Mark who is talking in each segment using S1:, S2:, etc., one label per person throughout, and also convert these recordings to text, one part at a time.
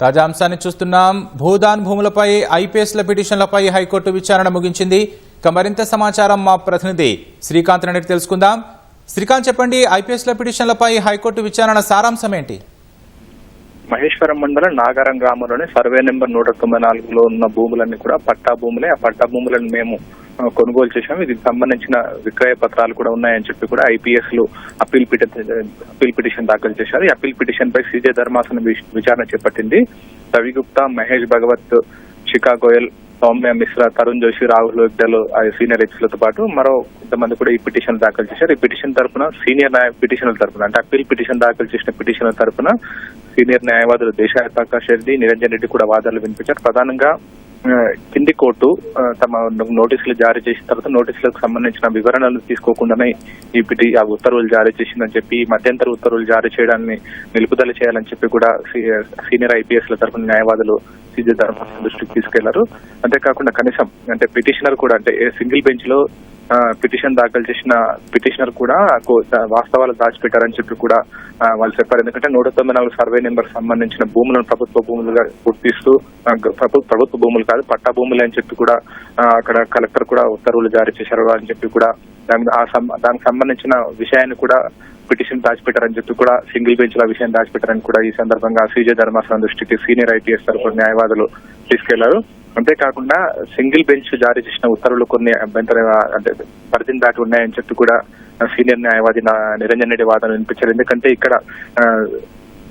S1: తాజా అంశాన్ని చూస్తున్నాం. భూదాన్ భూములపై ఐపీఎస్ల పిటిషన్లపై హైకోర్టు విచారణ ముగించింది. మరింత సమాచారం మా ప్రతినిధి శ్రీకాంత్ నుండి తెలుసుకుందాం. శ్రీకాంత్, చెప్పండి, ఐపీఎస్ల పిటిషన్లపై హైకోర్టు విచారణ సారాంశం ఏంటి?
S2: మహేశ్వరం మండలం నాగారం గ్రామంలోని సర్వే నెంబర్ 194లో ఉన్న భూములన్నీ కూడా పట్టా భూములే. ఆ పట్టా భూములను మేము కొనుగోలు చేశాము. దీనికి సంబంధించిన విక్రయ పత్రాలు కూడా ఉన్నాయని చెప్పి కూడా ఐపీఎస్ లు అప్పీల్ పిటిషన్ దాఖలు చేశారు. ఈ అప్పీల్ పిటిషన్ పై సీజే ధర్మాసనం విచారణ చేపట్టింది. రవి గుప్తా, మహేష్ భగవత్, శిఖా గోయల్, సౌమ్య మిశ్రా, తరుణ్ జోషి, రాహుల్ విగ్డల్ సీనియర్ ఎక్స్లతో పాటు మరో కొంతమంది కూడా ఈ పిటిషన్ దాఖలు చేశారు. ఈ పిటిషన్ తరఫున సీనియర్ పిటిషన్ల తరఫున అంటే అప్పీల్ పిటిషన్ దాఖలు చేసిన పిటిషన్ల తరఫున సీనియర్ న్యాయవాదులు దేశాయ్ ప్రకాష్ రెడ్డి, నిరంజన్ రెడ్డి కూడా వాదనలు వినిపించారు. ప్రధానంగా కింది కోర్టు తమ నోటీసులు జారీ చేసిన తర్వాత నోటీసులకు సంబంధించిన వివరణలు తీసుకోకుండానే ఆ ఉత్తర్వులు జారీ చేసిందని చెప్పి మధ్యంతర ఉత్తర్వులు జారీ చేయడాన్ని నిలుపుదల చేయాలని చెప్పి కూడా సీనియర్ ఐపీఎస్ ల తరఫున న్యాయవాదులు సీజే ధర్మాసనం దృష్టికి తీసుకెళ్లారు. అంతేకాకుండా కనీసం అంటే పిటిషనర్ కూడా అంటే సింగిల్ బెంచ్ లో పిటిషన్ దాఖలు చేసిన పిటిషనర్ కూడా వాస్తవాలు దాచిపెట్టారని చెప్పి కూడా వాళ్ళు చెప్పారు. ఎందుకంటే 194 సర్వే నెంబర్ సంబంధించిన భూములను ప్రభుత్వ భూములుగా గుర్తిస్తూ ప్రభుత్వ భూములు కాదు పట్టా భూములు అని చెప్పి కూడా అక్కడ కలెక్టర్ కూడా ఉత్తర్వులు జారీ చేశారు అని చెప్పి కూడా దానికి సంబంధించిన విషయాన్ని కూడా పిటిషన్ దాచిపెట్టారని చెప్పి కూడా సింగిల్ బెంచ్ లో విషయం దాచిపెట్టారని కూడా ఈ సందర్భంగా సీజే ధర్మాసనం దృష్టికి సీనియర్ ఐపీఎస్ తరఫున న్యాయవాదులు తీసుకెళ్లారు. అంతేకాకుండా సింగిల్ బెంచ్ జారీ చేసిన ఉత్తర్వులు కొన్ని అంటే పరిధిని దాటి ఉన్నాయని చెప్పి కూడా సీనియర్ న్యాయవాది నిరంజన్ రెడ్డి వాదన వినిపించారు. ఎందుకంటే ఇక్కడ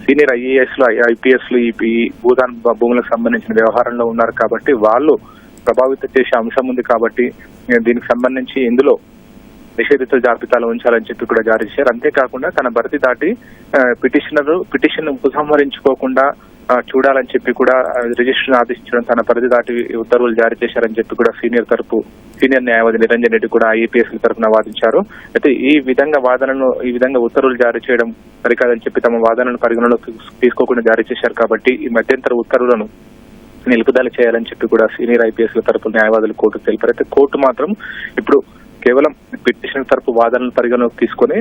S2: సీనియర్ ఐఏఎస్ లు ఐపీఎస్ లు ఈ భూదాన్ భూములకు సంబంధించిన వ్యవహారంలో ఉన్నారు కాబట్టి వాళ్ళు ప్రభావితం చేసే అంశం ఉంది కాబట్టి దీనికి సంబంధించి ఇందులో నిషేధిత జాబితాలో ఉంచాలని చెప్పి కూడా జారీ చేశారు. అంతేకాకుండా తన పరిధి దాటి పిటిషన్ ఉపసంహరించుకోకుండా చూడాలని చెప్పి కూడా రిజిస్ట్రేషన్ ఆదేశించడం తన పరిధి దాటి ఉత్తర్వులు జారీ చేశారని చెప్పి కూడా సీనియర్ న్యాయవాది నిరంజన్ రెడ్డి కూడా ఐపీఎస్ తరఫున వాదించారు. అయితే ఈ విధంగా ఉత్తర్వులు జారీ చేయడం సరికాదని చెప్పి తమ వాదనను పరిగణలోకి తీసుకోకుండా జారీ చేశారు కాబట్టి ఈ మధ్యంతర ఉత్తర్వులను నిలుపుదల చేయాలని చెప్పి కూడా సీనియర్ ఐపీఎస్ తరఫున న్యాయవాదులు కోర్టుకు తెలిపారు. అయితే కోర్టు మాత్రం ఇప్పుడు కేవలం పిటిషన్ తరపు వాదనలు పరిగణలోకి తీసుకుని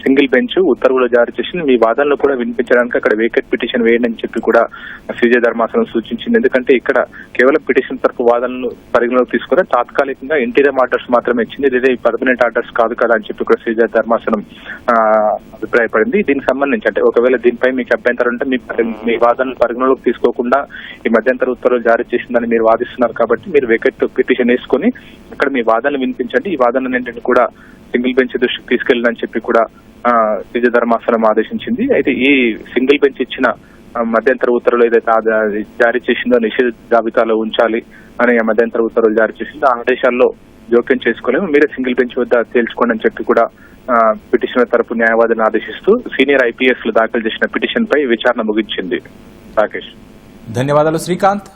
S2: సింగిల్ బెంచ్ ఉత్తర్వులు జారీ చేసి మీ వాదనలు కూడా వినిపించడానికి అక్కడ వేకెట్ పిటిషన్ వేయండి అని చెప్పి కూడా సీజే ధర్మాసనం సూచించింది. ఎందుకంటే ఇక్కడ కేవలం పిటిషన్ తరపు వాదనలు పరిగణలోకి తీసుకుని తాత్కాలికంగా ఇంటీరియం ఆర్డర్స్ మాత్రమే ఇచ్చింది, ఇదే పర్మనెంట్ ఆర్డర్స్ కాదు కదా అని చెప్పి కూడా సీజే ధర్మాసనం అభిప్రాయపడింది. దీనికి సంబంధించి అంటే ఒకవేళ దీనిపై మీకు అభ్యంతరం ఉంటే మీ వాదనలు పరిగణలోకి తీసుకోకుండా ఈ మధ్యంతర ఉత్తర్వులు జారీ చేసిందని మీరు వాదిస్తున్నారు కాబట్టి మీరు వేకెట్ పిటిషన్ వేసుకుని అక్కడ మీ వాదనలు వినిపించండి, ఈ వాదనలన్నింటినీ కూడా సింగిల్ బెంచ్ దృష్టికి తీసుకెళ్ళినని చెప్పి కూడా సీజే ధర్మాసనం ఆదేశించింది. అయితే ఈ సింగిల్ బెంచ్ ఇచ్చిన మధ్యంతర ఉత్తర్వులు ఏదైతే జారీ చేసిందో నిషేధ జాబితాలో ఉంచాలి అని మధ్యంతర ఉత్తర్వులు జారీ చేసిందో ఆ ఆదేశాల్లో జోక్యం చేసుకోలేము, మీరే సింగిల్ బెంచ్ వద్ద తేల్చుకోండి అని చెప్పి కూడా పిటిషనర్ తరపు న్యాయవాదిని ఆదేశిస్తూ సీనియర్ ఐపీఎస్ లు దాఖలు చేసిన పిటిషన్ పై విచారణ ముగించింది. రాకేష్,
S1: ధన్యవాదాలు శ్రీకాంత్.